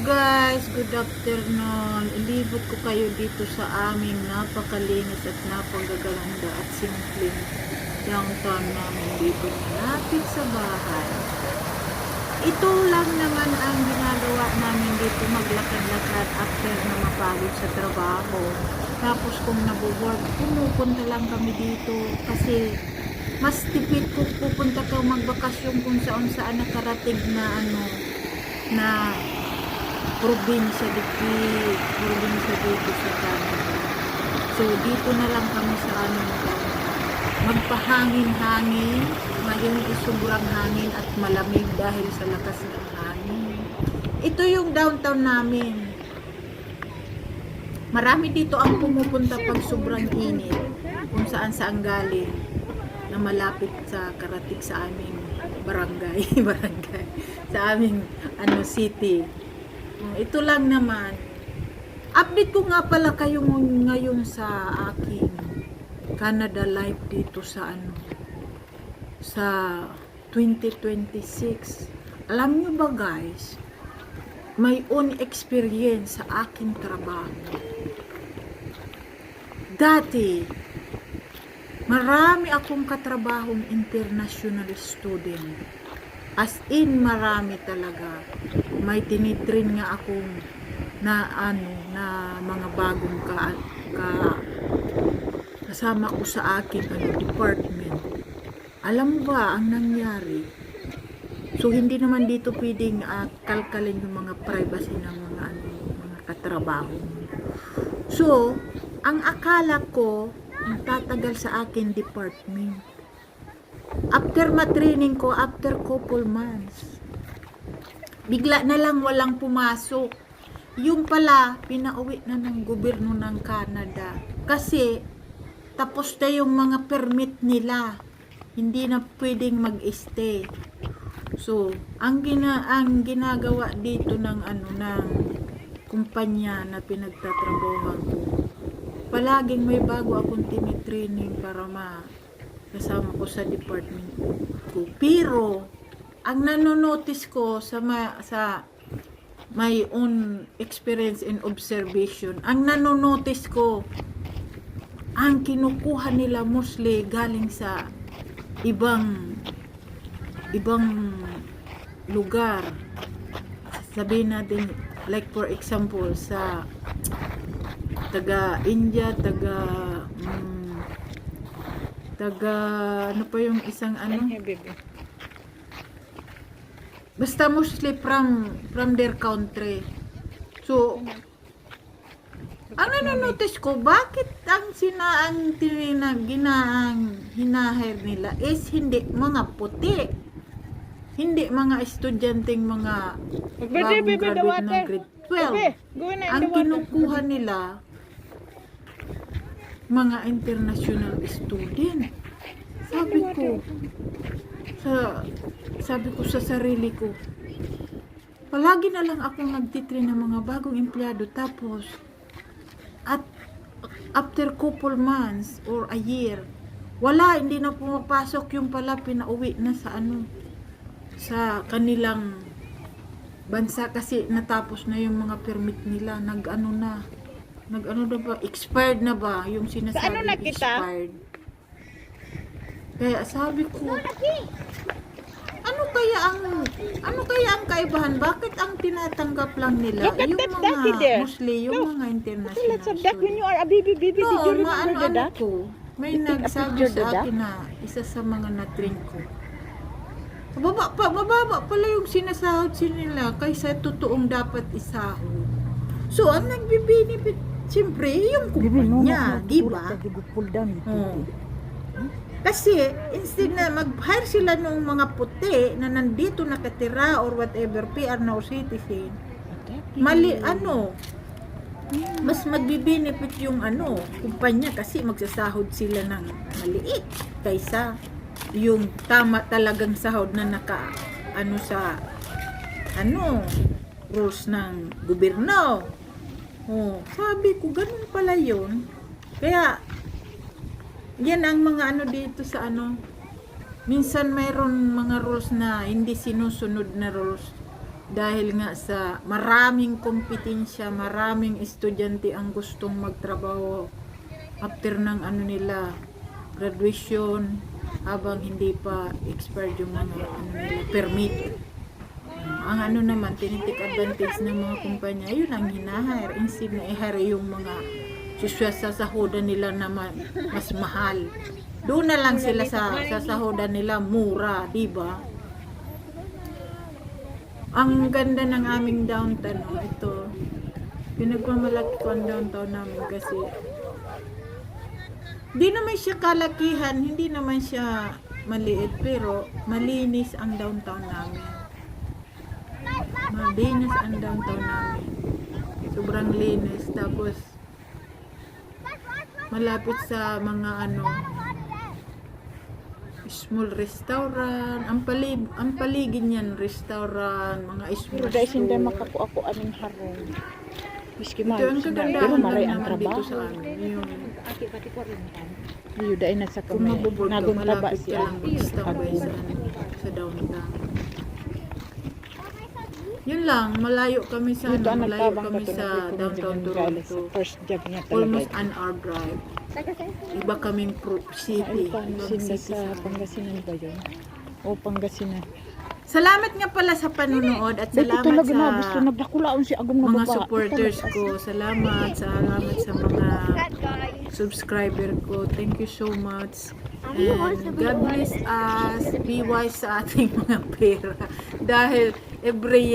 Guys, good afternoon. Ilibot ko kayo dito sa aming napakalinis at napagaganda at simpleng downtown namin dito malapit sa bahay. Ito lang naman ang ginagawa namin dito, maglakad-lakad after na mapagod sa trabaho. Tapos kung nabuboard, pumupunta lang kami dito kasi mas tipid kung pupunta ka magbakasyon kung saan nakarating na na probinsya dito sa Canada. So dito na lang kami sa magpahangin-hangin. Ngayon sobrang hangin at malamig dahil sa lakas ng hangin. Ito yung downtown namin. Marami dito ang pumupunta pag sobrang init, kung saan galing, na malapit sa karating sa aming barangay sa aming city. Ito lang naman. Update ko nga pala kayo ngayon sa aking Canada life dito sa sa 2026. Alam nyo ba guys, may own experience sa aking trabaho. Dati, marami akong katrabahong international student. As in, marami talaga. May tinitrain nga akong na mga bagong kasama ko sa aking department. Alam mo ba ang nangyari? So hindi naman dito pwedeng kalkalin yung mga privacy ng mga katrabaho. So, ang akala ko ang tatagal sa akin department. After matraining ko, after couple months, bigla na lang walang pumasok. Yung pala, pinauwi na ng gobyerno ng Canada. Kasi, tapos na yung mga permit nila. Hindi na pwedeng mag-stay. So, ang ginagawa dito ng ng kumpanya na pinagtatrabahuhan ko, palaging may bago akong tinitraining para kasama ko sa department ko. Pero, ang nanonotice ko sa my own experience and observation, ang nanonotice ko, ang kinukuha nila mostly galing sa ibang lugar. Sabihin natin, like for example, sa taga-India, ano pa yung isang basta mostly from their country. So ang nanonotice ko, bakit ang hinahire nila is hindi mga puti, hindi mga estudyanteng mga bagong graduate ng grade 12. Ang kinukuha nila mga international student. Sabi ko sa sarili ko, palagi na lang akong nagtitrain ng mga bagong empleyado, tapos at after couple months or a year, hindi na pumapasok, yung pala pinauwi na sa kanilang bansa kasi natapos na yung mga permit nila, expired na ba yung sinasabi expired. Kaya sabi ko, ano kaya ang kaibahan? Bakit ang tinatanggap lang nila yung mga mostly yung mga international students? May nagsabi sa akin na isa sa mga na-train ko, mababa pala yung sinasahod nila kaysa totoong dapat isahod. So ang nagbe-benefit siyempre yung kumpanya, di ba? Kasi instead na mag-hire sila ng mga puti na nandito nakatira or whatever, PR na or citizen, mas magbi-benefit yung kumpanya kasi magsasahod sila ng maliit kaysa yung tama talagang sahod na sa rules ng gobyerno. Sabi ko, ganun pala yun. Kaya yan ang mga dito sa minsan mayroon mga rules na hindi sinusunod na rules Dahil nga sa maraming kompetensya, maraming estudyante ang gustong magtrabaho after ng ano nila, graduation, habang hindi pa expired yung mga ano nila, permit. Ang ano naman, tinitik advantage ng mga kumpanya, yun ang hinahire. Instead na i-hire yung mga sasahudan nila na mas mahal. Doon na lang sila sa sasahudan nila, mura, di ba? Ang ganda ng aming downtown, ito. Pinagmamalaki ko ang downtown namin kasi di naman siya kalakihan, hindi naman siya maliit, pero malinis ang downtown namin. Malinis ang downtown namin. Sobrang linis. Tapos, malapit sa mga ano, small restaurant. Ang paligid niyan, restaurant, mga small Pero guys, hindi store. makakuha ko anong harong. Miski Ito ang kagandahan pero maray lang ang naman dito trabaho. sa amin. Yung, Iyo dahil nasa kung kamay. mabubod ka, Nagong taba malapit ka siya. lang mag-standby sa downtown. Yun lang, malayo kami sa, Dito ang malayo nagtabang kami ka sa downtown Toronto. First job niya talaga. Almost an hour drive. Iba kaming city. Ay, Ibang Sinda city sa sa Pangasinan ba yun? O Pangasinan. Salamat nga pala sa panonood at Dito salamat talaga na sa gusto nagdakulaon si Agong na mga baba. supporters Ito talaga. ko. Salamat sa mga subscriber ko. Thank you so much. And God bless us. Be wise sa ating mga pera. Dahil every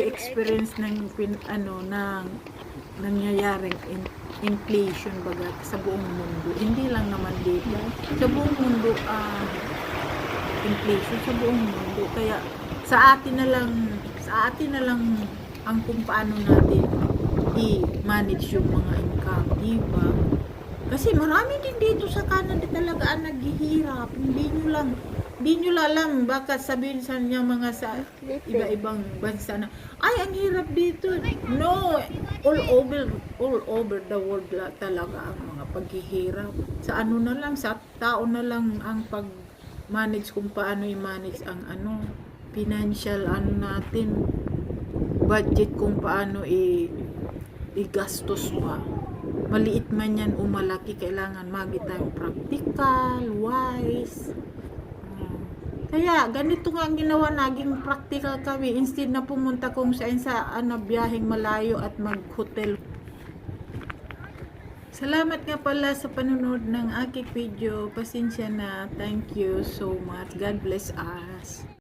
experience ng nangyayaring inflation baga sa buong mundo. Hindi lang naman dito. Sa buong mundo inflation sa buong mundo. Kaya sa atin na lang ang kung paano natin i-manage yung mga income, diba? Kasi marami din dito sa Canada talaga ang naghihirap. Hindi nyo alam, baka sabihin sa niya mga sa iba-ibang bansa na, ay, ang hirap dito. No, all over the world talaga ang mga paghihirap. Sa ano na lang, sa tao na lang ang pag-manage kung paano i-manage ang financial natin, budget kung paano i-gastos pa. Maliit man yan o malaki, kailangan magi tayong practical, wise. Kaya ganito nga ang ginawa, naging practical kami instead na pumunta kung saan sa biyaheng malayo at mag-hotel. Salamat nga pala sa panonood ng aking video. Pasensya na. Thank you so much. God bless us.